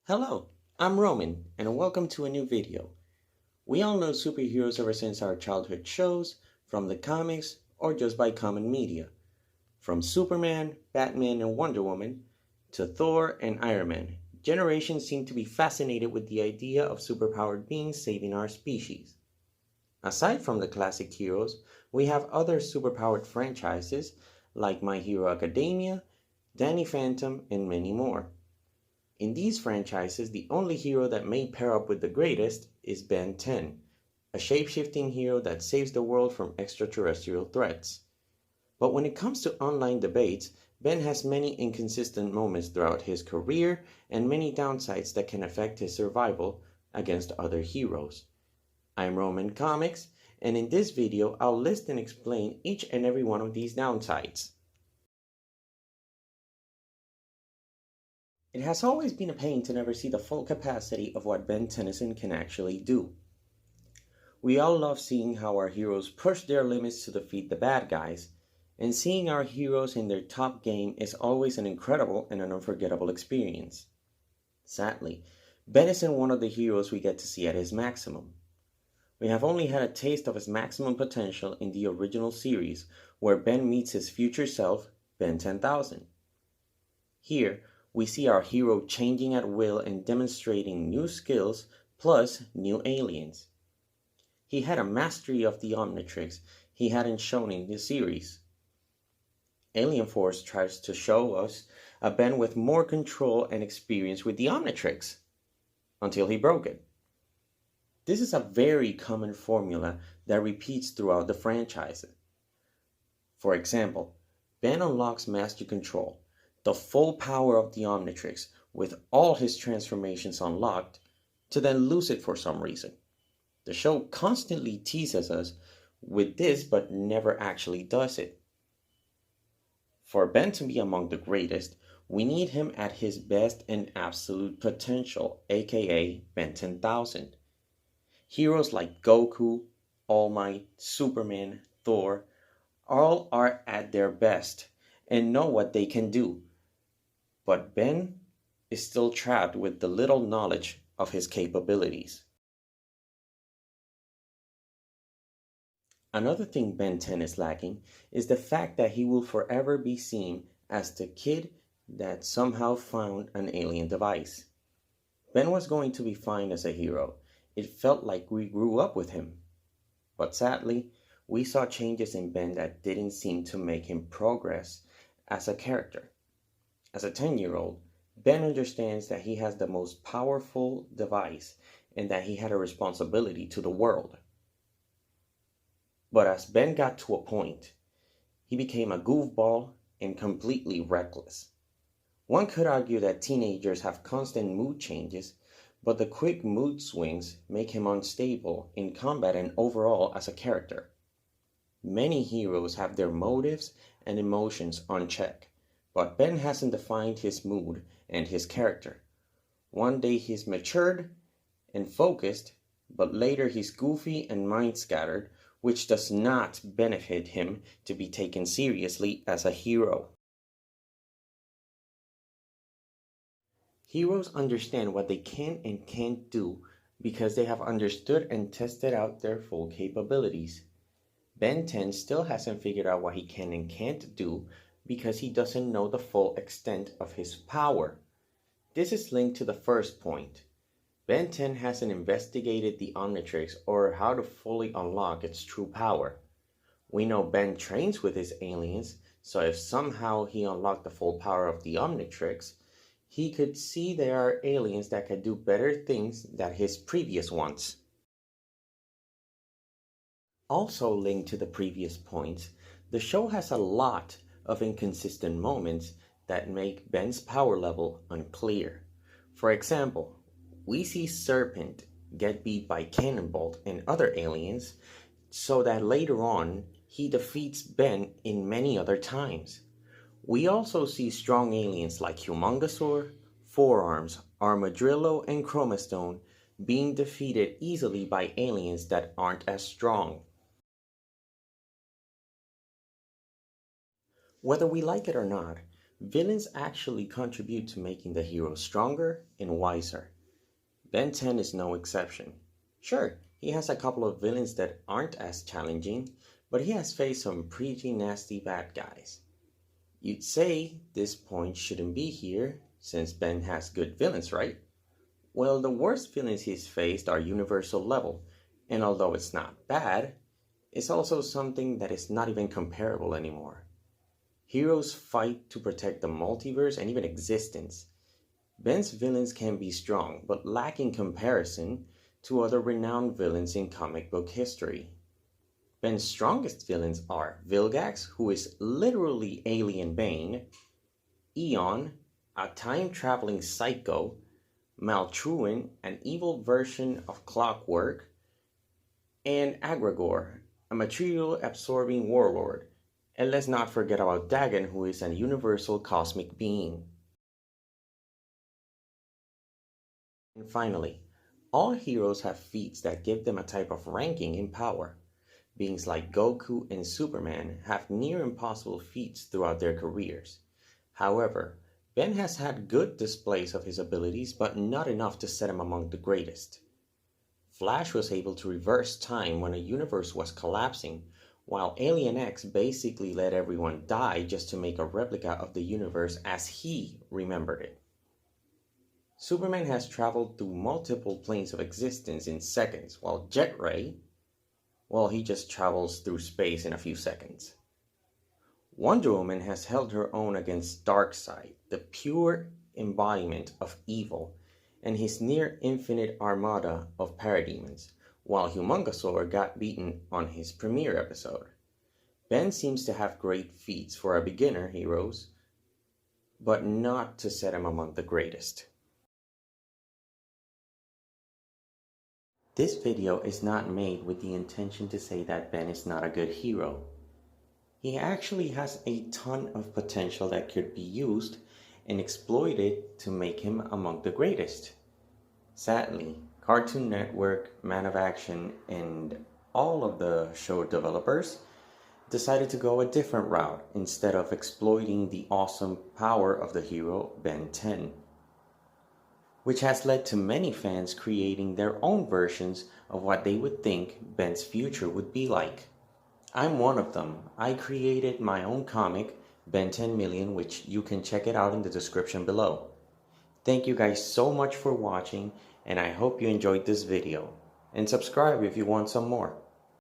Hello, I'm Roman, and welcome to a new video. We all know superheroes ever since our childhood shows, from the comics, or just by common media. From Superman, Batman, and Wonder Woman, to Thor and Iron Man, generations seem to be fascinated with the idea of superpowered beings saving our species. Aside from the classic heroes, we have other superpowered franchises like My Hero Academia, Danny Phantom, and many more. In these franchises, the only hero that may pair up with the greatest is Ben 10, a shape-shifting hero that saves the world from extraterrestrial threats. But when it comes to online debates, Ben has many inconsistent moments throughout his career and many downsides that can affect his survival against other heroes. I'm Roman Comics, and in this video I'll list and explain each and every one of these downsides. It has always been a pain to never see the full capacity of what Ben Tennyson can actually do. We all love seeing how our heroes push their limits to defeat the bad guys, and seeing our heroes in their top game is always an incredible and an unforgettable experience. Sadly, Ben isn't one of the heroes we get to see at his maximum. We have only had a taste of his maximum potential in the original series, where Ben meets his future self, Ben 10,000. Here, we see our hero changing at will and demonstrating new skills plus new aliens. He had a mastery of the Omnitrix he hadn't shown in the series. Alien Force tries to show us a Ben with more control and experience with the Omnitrix, until he broke it. This is a very common formula that repeats throughout the franchise. For example, Ben unlocks Master Control, the full power of the Omnitrix with all his transformations unlocked, to then lose it for some reason. The show constantly teases us with this but never actually does it. For Ben to be among the greatest, we need him at his best and absolute potential, aka Ben 10,000. Heroes like Goku, All Might, Superman, Thor, all are at their best and know what they can do. But Ben is still trapped with the little knowledge of his capabilities. Another thing Ben 10 is lacking is the fact that he will forever be seen as the kid that somehow found an alien device. Ben was going to be fine as a hero. It felt like we grew up with him. But sadly, we saw changes in Ben that didn't seem to make him progress as a character. As a 10-year-old, Ben understands that he has the most powerful device and that he had a responsibility to the world. But as Ben got to a point, he became a goofball and completely reckless. One could argue that teenagers have constant mood changes, but the quick mood swings make him unstable in combat and overall as a character. Many heroes have their motives and emotions unchecked. But Ben hasn't defined his mood and his character. One day he's matured and focused, but later he's goofy and mind-scattered, which does not benefit him to be taken seriously as a hero. Heroes understand what they can and can't do because they have understood and tested out their full capabilities. Ben 10 still hasn't figured out what he can and can't do because he doesn't know the full extent of his power. This is linked to the first point. Ben 10 hasn't investigated the Omnitrix or how to fully unlock its true power. We know Ben trains with his aliens, so if somehow he unlocked the full power of the Omnitrix, he could see there are aliens that could do better things than his previous ones. Also linked to the previous points, the show has a lot of inconsistent moments that make Ben's power level unclear. For example, we see Serpent get beat by Cannonbolt and other aliens, so that later on he defeats Ben in many other times. We also see strong aliens like Humongosaur, Forearms, Armadillo, and Chromastone being defeated easily by aliens that aren't as strong. Whether we like it or not, Villains actually contribute to making the hero stronger and wiser. Ben 10 is no exception. Sure, he has a couple of villains that aren't as challenging, but he has faced some pretty nasty bad guys. You'd say this point shouldn't be here, since Ben has good villains, right? Well, the worst villains he's faced are universal level, and although it's not bad, it's also something that is not even comparable anymore. Heroes fight to protect the multiverse and even existence. Ben's villains can be strong, but lack in comparison to other renowned villains in comic book history. Ben's strongest villains are Vilgax, who is literally Alien Bane, Eon, a time-traveling psycho, Maltruin, an evil version of Clockwork, and Agragor, a material-absorbing warlord. And let's not forget about Dagon, who is an universal cosmic being. And finally, all heroes have feats that give them a type of ranking in power. Beings like Goku and Superman have near impossible feats throughout their careers. However, Ben has had good displays of his abilities, but not enough to set him among the greatest. Flash was able to reverse time when a universe was collapsing, while Alien X basically let everyone die just to make a replica of the universe as he remembered it. Superman has traveled through multiple planes of existence in seconds, while Jet Ray, well, he just travels through space in a few seconds. Wonder Woman has held her own against Darkseid, the pure embodiment of evil, and his near-infinite armada of parademons, while Humongosaur got beaten on his premiere episode. Ben seems to have great feats for a beginner heroes, but not to set him among the greatest. This video is not made with the intention to say that Ben is not a good hero. He actually has a ton of potential that could be used and exploited to make him among the greatest. Sadly, Cartoon Network, Man of Action, and all of the show developers decided to go a different route instead of exploiting the awesome power of the hero Ben 10, which has led to many fans creating their own versions of what they would think Ben's future would be like. I'm one of them. I created my own comic, Ben 10 Million, which you can check it out in the description below. Thank you guys so much for watching, and I hope you enjoyed this video. And subscribe if you want some more.